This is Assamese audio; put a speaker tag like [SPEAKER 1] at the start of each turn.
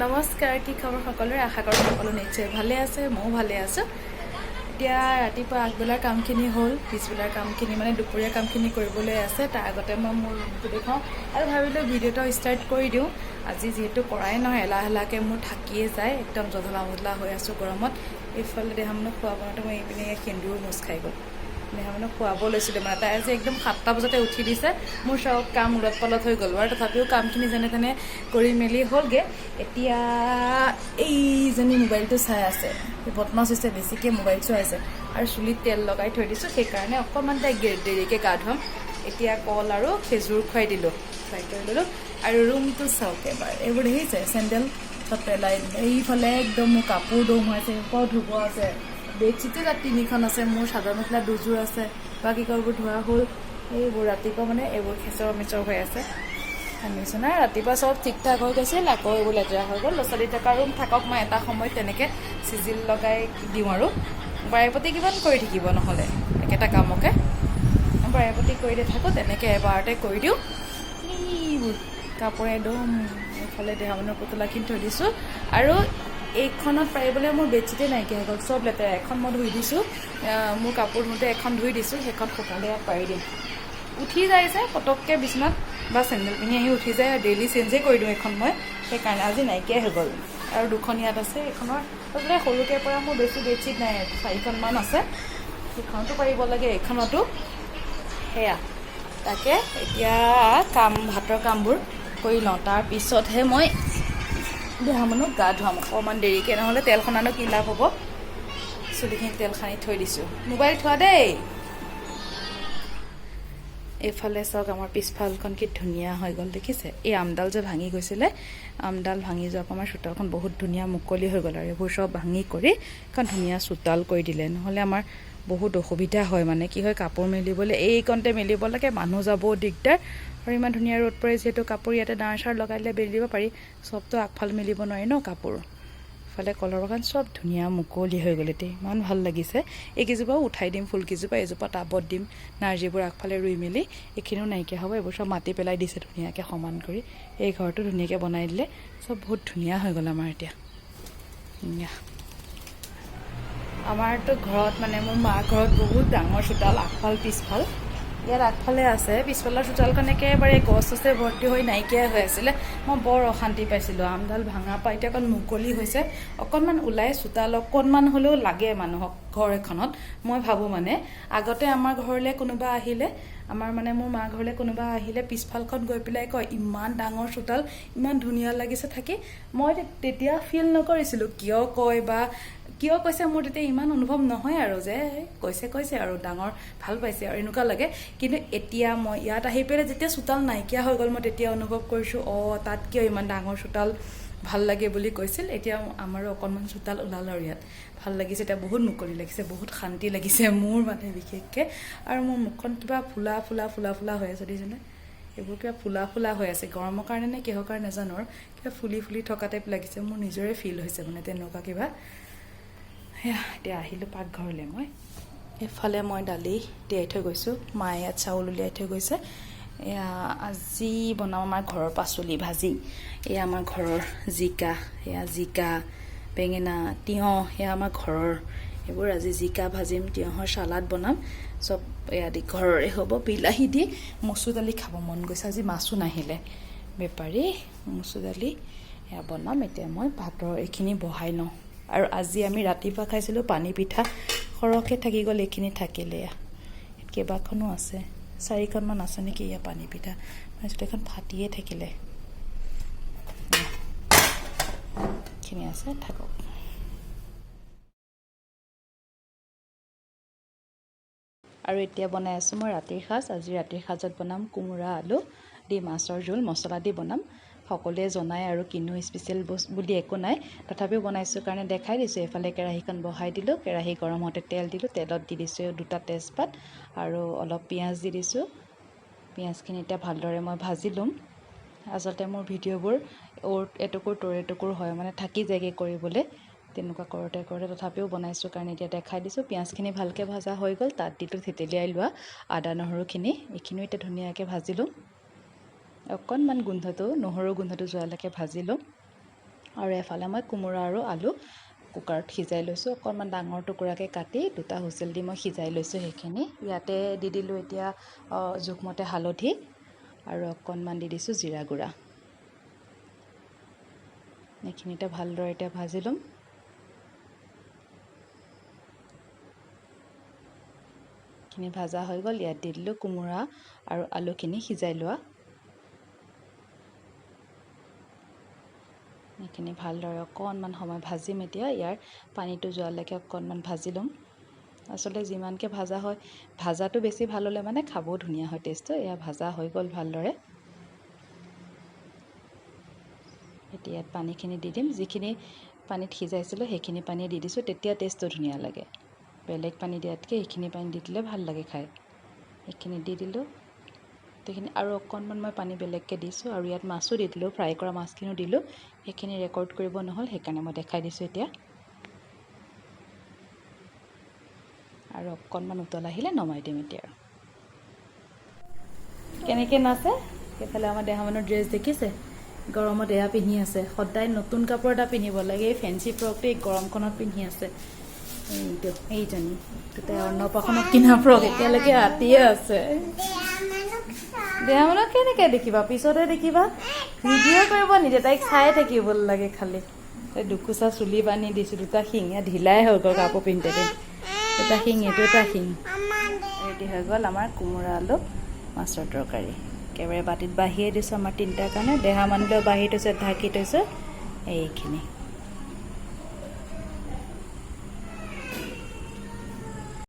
[SPEAKER 1] নমস্কাৰ, কি খবৰ সকলোৰে? আশা কৰোঁ সকলো নিশ্চয় ভালে আছে, ময়ো ভালে আছোঁ। এতিয়া ৰাতিপুৱা আগবেলাৰ কামখিনি হ'ল, পিছবেলাৰ কামখিনি মানে দুপৰীয়া কামখিনি কৰিবলৈ আছে। তাৰ আগতে মই মোৰ ৰুমটো দেখাওঁ আৰু ভাবিলোঁ ভিডিঅ' এটা ষ্টাৰ্ট কৰি দিওঁ। আজি যিহেতু কৰাই নহয়, এলাহ এলাহকৈ মোৰ থাকিয়ে যায়, একদম জধলা মধলা হৈ আছোঁ গৰমত। এইফালে দেহা মানুহ খোৱা বনাওঁতে মই এইপিনে সেন্দুৰো মোচ খাই গ'ল। দেহা মানুহ খুৱাব লৈছিলোঁ মানে, তাই আজি একদম 7টা বজাতে উঠি দিছে। মোৰ চব কাম উলট পালট হৈ গ'ল আৰু তথাপিও কামখিনি যেনে তেনে কৰি মেলি হ'লগৈ। এতিয়া এইজনী মোবাইলটো চাই আছে, বদমাছ হৈছে, বেছিকৈ মোবাইল চোৱাই আছে আৰু চুলিত তেল লগাই থৈ দিছোঁ, সেইকাৰণে অকণমান তাইক দেৰিকৈ গা ধুৱাম। এতিয়া কল আৰু খেজুৰ খুৱাই দিলোঁ, ফ্ৰাই কৰি ল'লোঁ। আৰু ৰুমটো চাওক এবাৰ, এইবোৰ দেখিছে চেণ্ডেল চব পেলাই দিলোঁ। এইফালে একদম মোৰ কাপোৰ দম হৈ আছে, সেইবোৰ ধুব আছে। বেডশ্বীটো তাত 3খন আছে, মোৰ চাদৰ মেখেলা 2যোৰ আছে, বাকী কাপোৰবোৰ ধোৱা হ'ল। এইবোৰ ৰাতিপুৱা মানে এইবোৰ খেচৰ মেচৰ হৈ আছে। আনিছোঁ নাই, ৰাতিপুৱা চব ঠিক ঠাক হৈ গৈছিল, আকৌ এইবোৰ লেতেৰা হৈ গ'ল। ল'ৰা ছোৱালী থকা ৰুম থাকক, মই এটা সময়ত তেনেকৈ চিজিল লগাই দিওঁ আৰু বাৰেপতি কিমান কৰি থাকিব, নহ'লে একেটা কামকে বাৰেপতি কৰি থাকোঁ, তেনেকৈ এবাৰতে কৰি দিওঁ। এইবোৰ কাপোৰে একদম এইফালে দেহা মানুহৰ পুতলাখিনি থৈ দিছোঁ। আৰু এইখনত পাৰিবলৈ মোৰ বেডশ্বীটেই নাইকিয়া হৈ গ'ল, চব লেতেৰা। এখন মই ধুই দিছোঁ, মোৰ কাপোৰ ধোওঁতে এখন ধুই দিছোঁ, সেইখন শুকালে ইয়াত পাৰি দিম। উঠি যায় যে পটককৈ বিচনাত বা চেণ্ডেল পিন্ধি আহি উঠি যায়, ডেইলি চেঞ্জেই কৰি দিওঁ এইখন মই, সেইকাৰণে আজি নাইকিয়াই হৈ গ'ল। আৰু 2খন ইয়াত আছে, এইখনৰ আচলতে সৰুকৈ পৰা মোৰ বেছি বেডশ্বীট নাই, 4খনমান আছে, সেইখনতো পাৰিব লাগে, এইখনতো সেয়া। তাকে এতিয়া ভাতৰ কামবোৰ কৰি লওঁ, তাৰপিছতহে মই দেহা মানুহক গা ধুৱাম অকণমান দেৰিকৈ, নহ'লে তেল সনানো কি লাভ হ'ব। চুলিখিনি তেল সানি থৈ দিছোঁ। মোবাইল থোৱা দেই। এইফালে চাওক, আমাৰ পিছফালখন কি ধুনীয়া হৈ গ'ল, দেখিছে? এই আমডাল যে ভাঙি গৈছিলে, আমডাল ভাঙি যোৱাৰ পৰা আমাৰ চোতালখন বহুত ধুনীয়া মুকলি হৈ গ'ল। আৰু এইবোৰ চব ভাঙি কৰি এখন ধুনীয়া চোতাল কৰি দিলে, নহ'লে আমাৰ বহুত অসুবিধা হয়। মানে কি হয়, কাপোৰ মেলিবলৈ এইকণতে মেলিব লাগে, মানুহ যাবও দিগদাৰ। আৰু ইমান ধুনীয়া ৰ'দ পৰে, যিহেতু কাপোৰ ইয়াতে ডাঁৰ চাৰ লগাই দিলে মেলি দিব পাৰি, চবতো আগফাল মেলিব নোৱাৰি ন কাপোৰ। ইফালে কলৰ বাগান চব ধুনীয়া মুকলি হৈ গ'ল, এতিয়া ইমান ভাল লাগিছে। এইকেইজোপাও উঠাই দিম, ফুলকেইজোপা এজোপা টাবত দিম, নাৰ্জীবোৰ আগফালে ৰুই মেলি এইখিনিও নাইকিয়া হ'ব। এইবোৰ চব মাটি পেলাই দিছে ধুনীয়াকৈ সমান কৰি, এই ঘৰটো ধুনীয়াকৈ বনাই দিলে, চব বহুত ধুনীয়া হৈ গ'ল আমাৰ এতিয়া। আমাৰতো ঘৰত মানে মোৰ মাৰ ঘৰত বহুত ডাঙৰ চোতাল, আগফাল পিছফাল। ইয়াত আগফালে আছে, পিছফালৰ চোতালখন একেবাৰে গছ চছে ভৰ্তি হৈ নাইকিয়াই হৈ আছিলে। মই বৰ অশান্তি পাইছিলোঁ, আমডাল ভাঙা পাই এতিয়া অকণ মুকলি হৈছে, অকণমান ওলাই চোতাল অকণমান হ'লেও লাগে মানুহক ঘৰ এখনত। মই ভাবোঁ মানে আগতে আমাৰ ঘৰলৈ কোনোবা আহিলে, আমাৰ মানে মোৰ মা ঘৰলৈ কোনোবা আহিলে পিছফালখন গৈ পেলাই কয়, ইমান ডাঙৰ চোতাল, ইমান ধুনীয়া লাগিছে থাকি। মই তেতিয়া ফিল নকৰিছিলোঁ, কিয় কয় বা কিয় কৈছে, মোৰ তেতিয়া ইমান অনুভৱ নহয় আৰু যে কৈছে আৰু ডাঙৰ ভাল পাইছে আৰু এনেকুৱা লাগে। কিন্তু এতিয়া মই ইয়াত আহি পেলাই যেতিয়া চোতাল নাইকিয়া হৈ গ'ল, মই তেতিয়া অনুভৱ কৰিছোঁ, তাত কিয় ইমান ডাঙৰ চোতাল ভাল লাগে বুলি কৈছিল। এতিয়া আমাৰো অকণমান চোতাল ওলাল আৰু ইয়াত ভাল লাগিছে, এতিয়া বহুত মুকলি লাগিছে, বহুত শান্তি লাগিছে মোৰ মানে বিশেষকৈ। আৰু মোৰ মুখখন কিবা ফুলা ফুলা ফুলা ফুলা হৈ আছে, দেখিছেনে? এইবোৰ কিবা ফুলা ফুলা হৈ আছে, গৰমৰ কাৰণে নে কিহৰ কাৰণে নাজানো, আৰু কিবা ফুলি ফুলি থকা টাইপ লাগিছে, মোৰ নিজৰে ফিল হৈছে মানে তেনেকুৱা কিবা। সেয়া, এতিয়া আহিলোঁ পাকঘৰলৈ। মই এইফালে মই দালি তিয়াই থৈ গৈছোঁ, মায়ে ইয়াত চাউল উলিয়াই থৈ গৈছে। এয়া আজি বনাওঁ আমাৰ ঘৰৰ পাচলি ভাজি। এয়া আমাৰ ঘৰৰ জিকা, বেঙেনা, তিয়ঁহ, সেয়া আমাৰ ঘৰৰ। এইবোৰ আজি জিকা ভাজিম, তিয়ঁহৰ চালাড বনাম, চব এয়া দি ঘৰৰে হ'ব। বিলাহী দি মচুৰ দালি খাব মন গৈছে, আজি মাছো নাহিলে বেপাৰী। মচুৰ দালি এয়া বনাম। এতিয়া মই ভাতৰ এইখিনি বহাই লওঁ। আৰু আজি আমি ৰাতিপুৱা খাইছিলোঁ পানী পিঠা, সৰহকৈ থাকি গ'ল, এইখিনি থাকিলে। কেইবাখনো আছে, 4খনমান আছে নেকি এয়া পানী পিঠা, এখন ফাটিয়ে থাকিলে। এইখিনি আছে, থাকক। আৰু এতিয়া বনাই আছোঁ মই ৰাতিৰ সাজ। আজি ৰাতিৰ সাজত বনাম কোমোৰা আলু দি মাছৰ জোল, মছলা দি বনাম। সকলোৱে জনায় আৰু কিনো স্পেচিয়েল বস্তু বুলি একো নাই, তথাপিও বনাইছোঁ কাৰণে দেখাই দিছোঁ। এইফালে কেৰাহীখন বহাই দিলোঁ, কেৰাহী গৰম হওঁতে তেল দিলোঁ, তেলত দি দিছোঁ 2টা তেজপাত আৰু অলপ পিঁয়াজ দি দিছোঁ। পিঁয়াজখিনি এতিয়া ভালদৰে মই ভাজি ল'ম। আচলতে মোৰ ভিডিঅ'বোৰ এটুকুৰ তোৰ এটুকুৰ হয়, মানে থাকি যায়গৈ কৰিবলৈ, তেনেকুৱা কৰোঁতে তথাপিও বনাইছোঁ কাৰণে এতিয়া দেখাই দিছোঁ। পিঁয়াজখিনি ভালকৈ ভাজা হৈ গ'ল, তাত দিলোঁ থেতেলিয়াই লোৱা আদা নহৰুখিনি, এইখিনিও এতিয়া ধুনীয়াকৈ ভাজি ল'ম। অকণমান নহৰু গোন্ধটো যোৱালৈকে ভাজি ল'ম। আৰু এফালে মই কোমোৰা আৰু আলু কুকাৰত সিজাই লৈছোঁ অকণমান ডাঙৰ টুকুৰাকৈ কাটি 2টা হুইচেল দি মই সিজাই লৈছোঁ সেইখিনি ইয়াতে দি দিলোঁ এতিয়া জোখমতে হালধি আৰু অকণমান দি দিছোঁ জিৰা গুড়া এইখিনিতে ভালদৰে এতিয়া ভাজি ল'ম এইখিনি ভাজা হৈ গ'ল ইয়াত দি দিলোঁ কোমোৰা আৰু আলুখিনি সিজাই লোৱা এইখিনি ভালদৰে অকণমান সময় ভাজিম এতিয়া ইয়াৰ পানীটো যোৱালৈকে অকণমান ভাজি ল'ম আচলতে যিমানকৈ ভাজা হয় ভাজাটো বেছি ভাল হ'লে মানে খাবও ধুনীয়া হয় টেষ্টটো এয়া ভাজা হৈ গ'ল ভালদৰে এতিয়া ইয়াত পানীখিনি দি দিম যিখিনি পানীত সিজাইছিলোঁ সেইখিনি পানী দি দিছোঁ তেতিয়া টেষ্টটো ধুনীয়া লাগে বেলেগ পানী দিয়াতকৈ এইখিনি পানী দি দিলে ভাল লাগে খাই এইখিনি দি দিলোঁ সেইখিনি আৰু অকণমান মই পানী বেলেগকৈ দিছোঁ আৰু ইয়াত মাছো দি দিলোঁ ফ্ৰাই কৰা মাছখিনিও দিলোঁ সেইখিনি ৰেকৰ্ড কৰিব নহ'ল সেইকাৰণে মই দেখাই দিছোঁ এতিয়া আৰু অকণমান উতল আহিলে নমাই দিম এতিয়া কেনেকৈ নাচে সেইফালে আমাৰ দেহা মানুহৰ ড্ৰেছ দেখিছে গৰমত এয়া পিন্ধি আছে সদায় নতুন কাপোৰ এটা পিন্ধিব লাগে এই ফেঞ্চি ফ্ৰকটো এই গৰমখনত পিন্ধি আছে এইজনী তাতে অন্নপ্ৰাশনত কিনা ফ্ৰক এতিয়ালৈকে ৰাতিয়ে আছে দেহা মানুহক কেনেকৈ দেখিবা পিছতে দেখিবা ভিডিঅ' কৰিব নিদিয়ে তাইক চাই থাকিব লাগে খালি তাই দুকোচা চুলি বান্ধি দিছোঁ 2টা শিং ঢিলাই হৈ গ'ল কাপোৰ পিন্ধোতে 2টা শিং এইটো 2টা শিং ৰেডি হৈ গ'ল আমাৰ কোমোৰা আলু মাছৰ তৰকাৰী একেবাৰে বাতিত বাঢ়িয়ে দিছোঁ আমাৰ 3টাৰ কাৰণে দেহা মানুহলৈও বাঢ়ি থৈছে ঢাকি থৈছোঁ এইখিনি